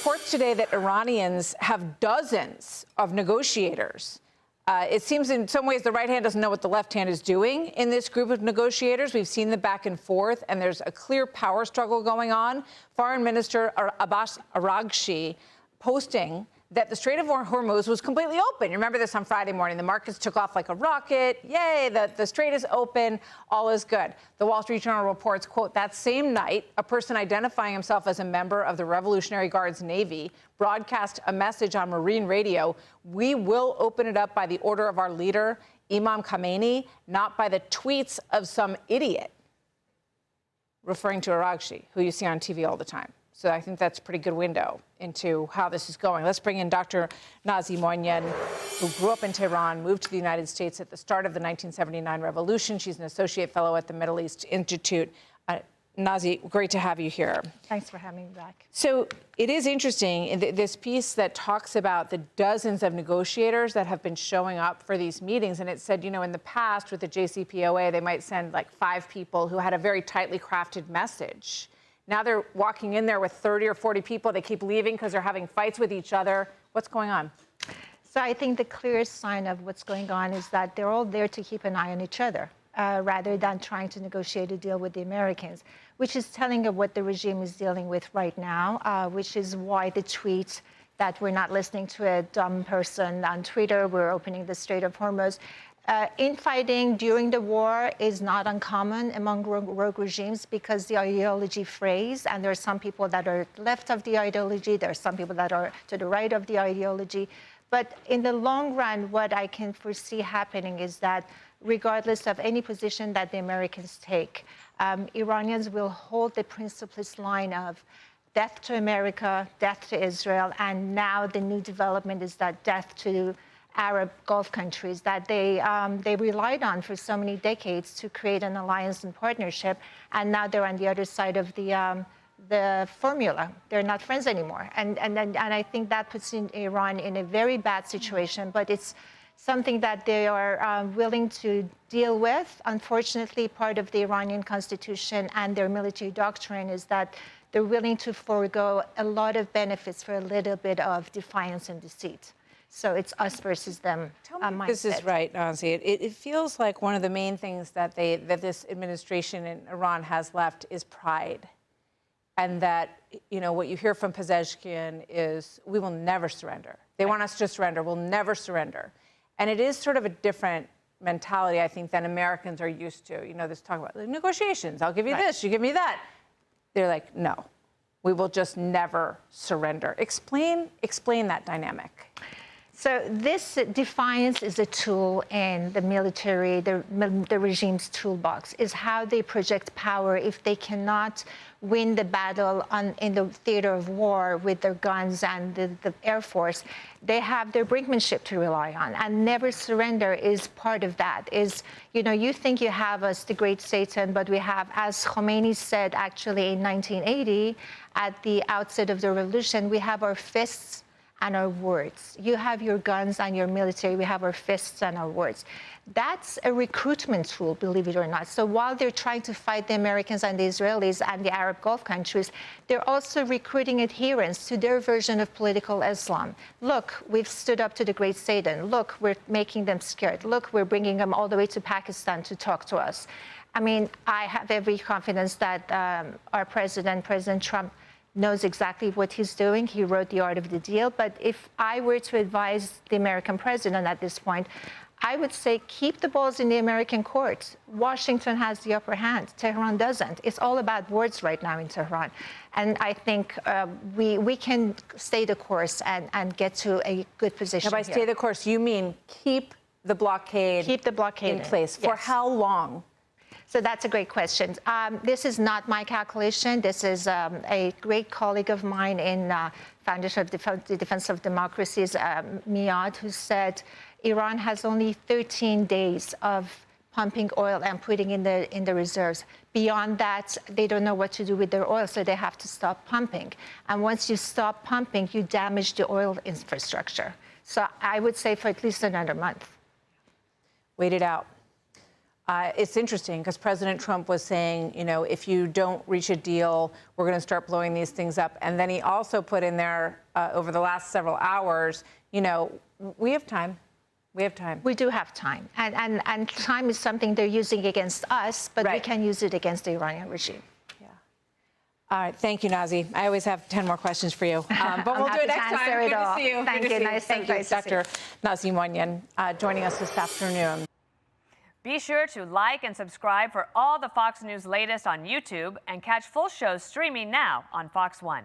reports today that Iranians have dozens of negotiators. It seems in some ways the right hand doesn't know what the left hand is doing in this group of negotiators. We've seen the back and forth, and there's a clear power struggle going on. Foreign Minister Abbas Araghchi posting that the Strait of Hormuz was completely open. You remember this on Friday morning. The markets took off like a rocket. Yay, the strait is open. All is good. The Wall Street Journal reports, quote, that same night, a person identifying himself as a member of the Revolutionary Guards Navy broadcast a message on marine radio. We will open it up by the order of our leader, Imam Khomeini, not by the tweets of some idiot, referring to Araghchi, who you see on TV all the time. So I think that's a pretty good window into how this is going. Let's bring in Dr. Nazee Moinian, who grew up in Tehran, moved to the United States at the start of the 1979 revolution. She's an associate fellow at the Middle East Institute. Nazee, great to have you here. Thanks for having me back. So it is interesting, this piece that talks about the dozens of negotiators that have been showing up for these meetings. And it said, you know, in the past with the JCPOA, they might send like 5 people who had a very tightly crafted message. Now they're walking in there with 30 or 40 people. They keep leaving because they're having fights with each other. What's going on? So I think the clearest sign of what's going on is that they're all there to keep an eye on each other, rather than trying to negotiate a deal with the Americans, which is telling of what the regime is dealing with right now, which is why the tweet that we're not listening to a dumb person on Twitter, we're opening the Strait of Hormuz. Infighting during the war is not uncommon among rogue regimes because the ideology frays, and there are some people that are left of the ideology, there are some people that are to the right of the ideology. But in the long run, what I can foresee happening is that regardless of any position that the Americans take, Iranians will hold the principless line of death to America, death to Israel, and now the new development is that death to Arab Gulf countries that they relied on for so many decades to create an alliance and partnership, and now they're on the other side of the formula. They're not friends anymore, and I think that puts Iran in a very bad situation. But it's something that they are willing to deal with. Unfortunately, part of the Iranian constitution and their military doctrine is that they're willing to forego a lot of benefits for a little bit of defiance and deceit. So it's us versus them. Tell me if this is right, Nazee. It feels like one of the main things that this administration in Iran has left is pride. And that, you know, what you hear from Pezeshkian is, we will never surrender. They want us to surrender. We'll never surrender. And it is sort of a different mentality, I think, than Americans are used to. You know, this talk about the negotiations. I'll give you this, you give me that. They're like, no, we will just never surrender. Explain that dynamic. So this defiance is a tool in the military, the regime's toolbox, is how they project power if they cannot win the battle in the theater of war with their guns and the Air Force. They have their brinkmanship to rely on, and never surrender is part of that. Is, you know, you think you have us, the great Satan, but we have, as Khomeini said actually in 1980, at the outset of the revolution, we have our fists and our words. You have your guns and your military, we have our fists and our words. That's a recruitment tool, believe it or not. So while they're trying to fight the Americans and the Israelis and the Arab Gulf countries, they're also recruiting adherents to their version of political Islam. Look, we've stood up to the great Satan. Look, we're making them scared. Look, we're bringing them all the way to Pakistan to talk to us. I mean, I have every confidence that our president, President Trump, knows exactly what he's doing. He wrote The Art of the Deal. But if I were to advise the American president at this point, I would say keep the balls in the American courts. Washington has the upper hand. Tehran doesn't. It's all about words right now in Tehran. And I think we can stay the course and get to a good position. Now, by stay the course, you mean keep the blockade in place. Yes. For how long? So that's a great question. This is not my calculation. This is a great colleague of mine in Foundation of the Defense of Democracies, Miad, who said Iran has only 13 days of pumping oil and putting in the reserves. Beyond that, they don't know what to do with their oil, so they have to stop pumping. And once you stop pumping, you damage the oil infrastructure. So I would say for at least another month. Wait it out. It's interesting because President Trump was saying, you know, if you don't reach a deal, we're going to start blowing these things up. And then he also put in there over the last several hours, you know, we have time. We have time. We do have time. And time is something they're using against us, but we can use it against the Iranian regime. Yeah. All right. Thank you, Nazee. I always have 10 more questions for you. But we'll do it next time. Good to see you. Thank you. Nice Thank you, Dr. Nazee Moinian, joining us this afternoon. Be sure to like and subscribe for all the Fox News latest on YouTube and catch full shows streaming now on Fox One.